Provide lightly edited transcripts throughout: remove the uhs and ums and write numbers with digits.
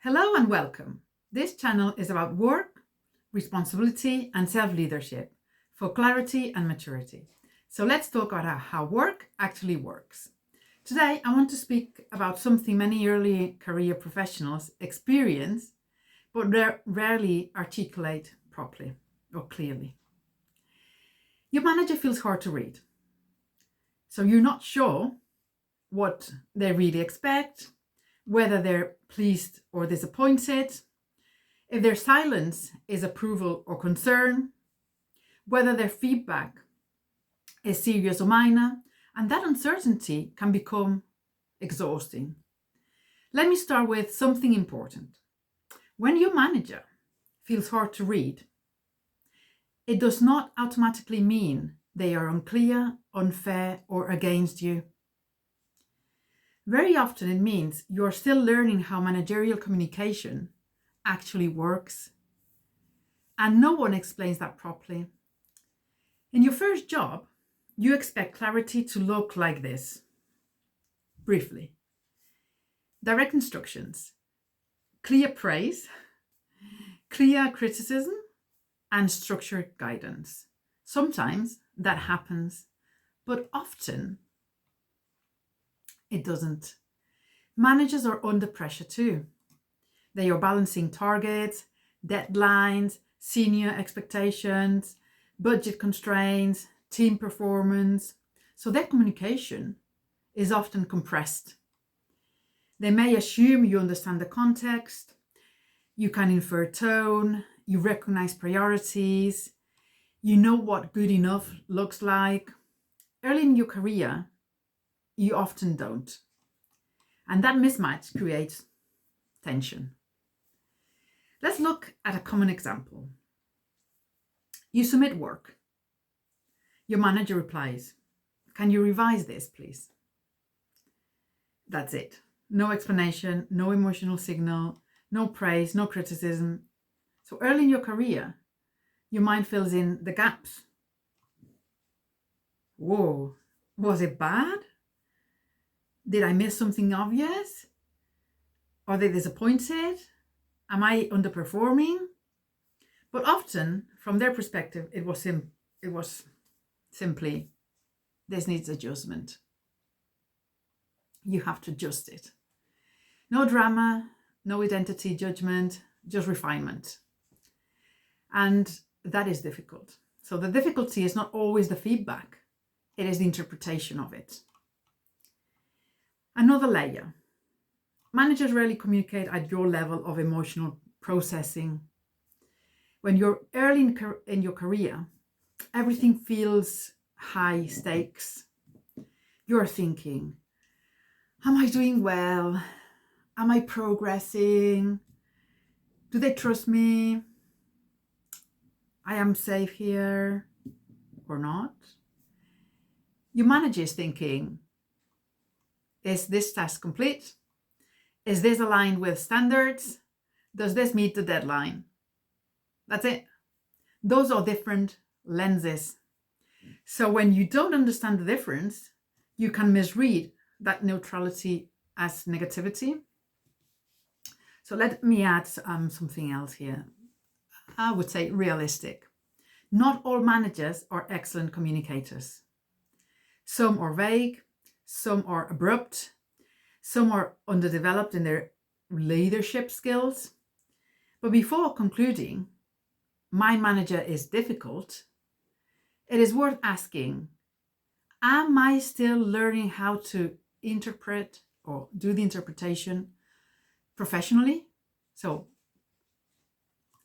Hello and welcome. This channel is about work, responsibility, and self-leadership for clarity and maturity. So let's talk about how work actually works. Today, I want to speak about something many early career professionals experience, but rarely articulate properly or clearly. Your manager feels hard to read. So you're not sure what they really expect, whether they're pleased or disappointed, if their silence is approval or concern, whether their feedback is serious or minor, and that uncertainty can become exhausting. Let me start with something important. When your manager feels hard to read, it does not automatically mean they are unclear, unfair, or against you. Very often it means you're still learning how managerial communication actually works. And no one explains that properly. In your first job, you expect clarity to look like this. Briefly, direct instructions, clear praise, clear criticism, and structured guidance. Sometimes that happens, but often it doesn't. Managers are under pressure too. They are balancing targets, deadlines, senior expectations, budget constraints, team performance. So their communication is often compressed. They may assume you understand the context, you can infer tone, you recognize priorities, you know what good enough looks like. Early in your career, you often don't. And that mismatch creates tension. Let's look at a common example. You submit work. Your manager replies, "Can you revise this, please?" That's it. No explanation, no emotional signal, no praise, no criticism. So early in your career, your mind fills in the gaps. Whoa, was it bad? Did I miss something obvious? Are they disappointed? Am I underperforming? But often, from their perspective, it was simply, this needs adjustment. You have to adjust it. No drama, no identity judgment, just refinement. And that is difficult. So the difficulty is not always the feedback, it is the interpretation of it. Another layer. Managers rarely communicate at your level of emotional processing. When you're early in your career, everything feels high stakes. You're thinking, am I doing well? Am I progressing? Do they trust me? I am safe here or not? Your manager is thinking, is this task complete? Is this aligned with standards? Does this meet the deadline? That's it. Those are different lenses. So when you don't understand the difference, you can misread that neutrality as negativity. So let me add something else here. I would say realistic. Not all managers are excellent communicators. Some are vague, some are abrupt, some are underdeveloped in their leadership skills. But before concluding, my manager is difficult, it is worth asking, am I still learning how to interpret or do the interpretation professionally? So,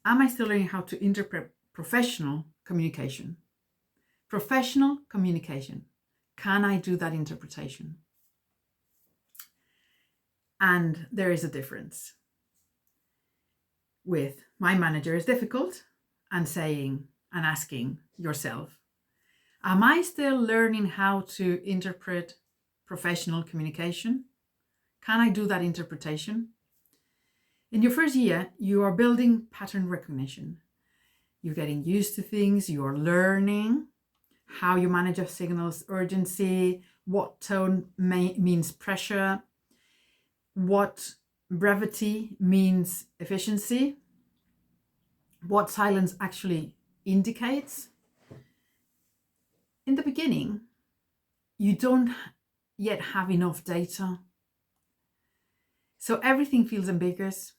am I still learning how to interpret professional communication? Professional communication. Can I do that interpretation? And there is a difference with my manager is difficult and saying and asking yourself, am I still learning how to interpret professional communication? Can I do that interpretation? In your first year, you are building pattern recognition. You're getting used to things, you're learning how your manager signals urgency, what tone means pressure, what brevity means efficiency, what silence actually indicates. In the beginning, you don't yet have enough data. So everything feels ambiguous,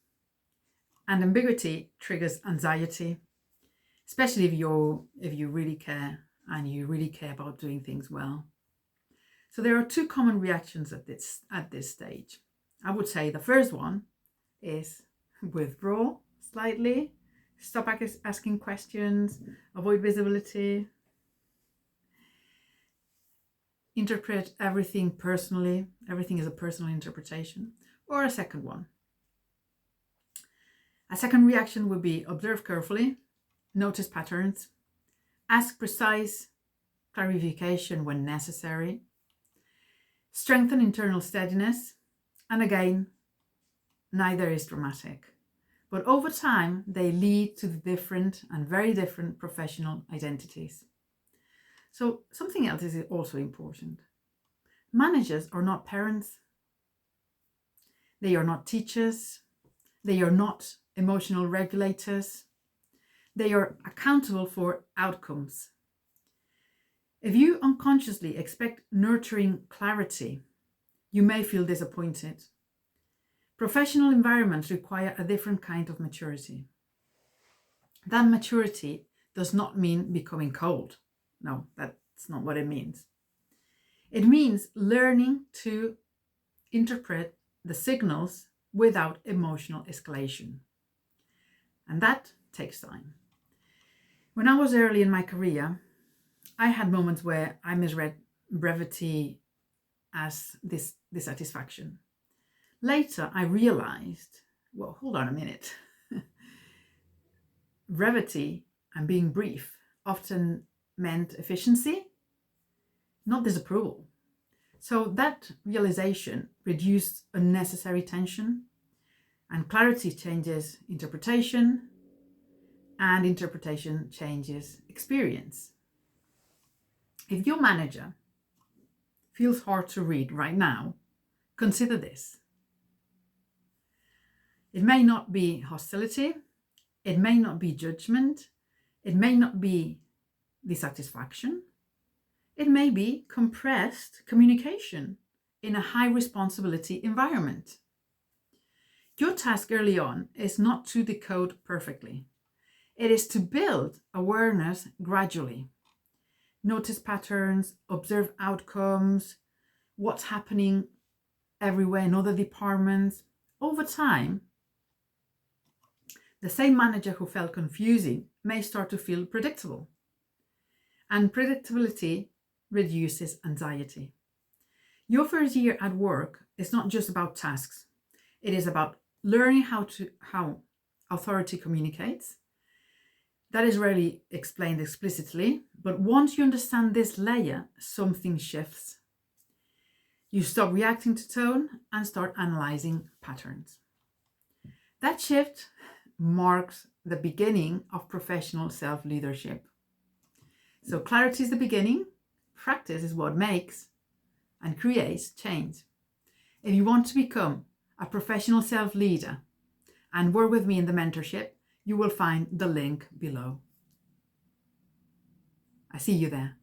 and ambiguity triggers anxiety, especially if you really care and you really care about doing things well. So there are two common reactions at this stage. I would say the first one is withdraw slightly, stop asking questions, avoid visibility, interpret everything personally. Everything is a personal interpretation. Or a second one. A second reaction would be observe carefully, notice patterns, ask precise clarification when necessary, strengthen internal steadiness, and again, neither is dramatic. But over time, they lead to different and very different professional identities. So something else is also important. Managers are not parents. They are not teachers. They are not emotional regulators. They are accountable for outcomes. If you unconsciously expect nurturing clarity, you may feel disappointed. Professional environments require a different kind of maturity. That maturity does not mean becoming cold. No, that's not what it means. It means learning to interpret the signals without emotional escalation. And that takes time. When I was early in my career, I had moments where I misread brevity as dissatisfaction. Later, I realized, well, hold on a minute. Brevity and being brief often meant efficiency, not disapproval. So that realization reduced unnecessary tension, and clarity changes interpretation, and interpretation changes experience. If your manager feels hard to read right now, consider this. It may not be hostility, it may not be judgment, it may not be dissatisfaction, it may be compressed communication in a high responsibility environment. Your task early on is not to decode perfectly. It is to build awareness gradually. Notice patterns, observe outcomes, what's happening everywhere in other departments. Over time, the same manager who felt confusing may start to feel predictable. And predictability reduces anxiety. Your first year at work is not just about tasks. It is about learning how authority communicates. That is rarely explained explicitly, but once you understand this layer, something shifts. You stop reacting to tone and start analyzing patterns. That shift marks the beginning of professional self-leadership. So clarity is the beginning, practice is what makes and creates change. If you want to become a professional self-leader and work with me in the mentorship, you will find the link below. I see you there.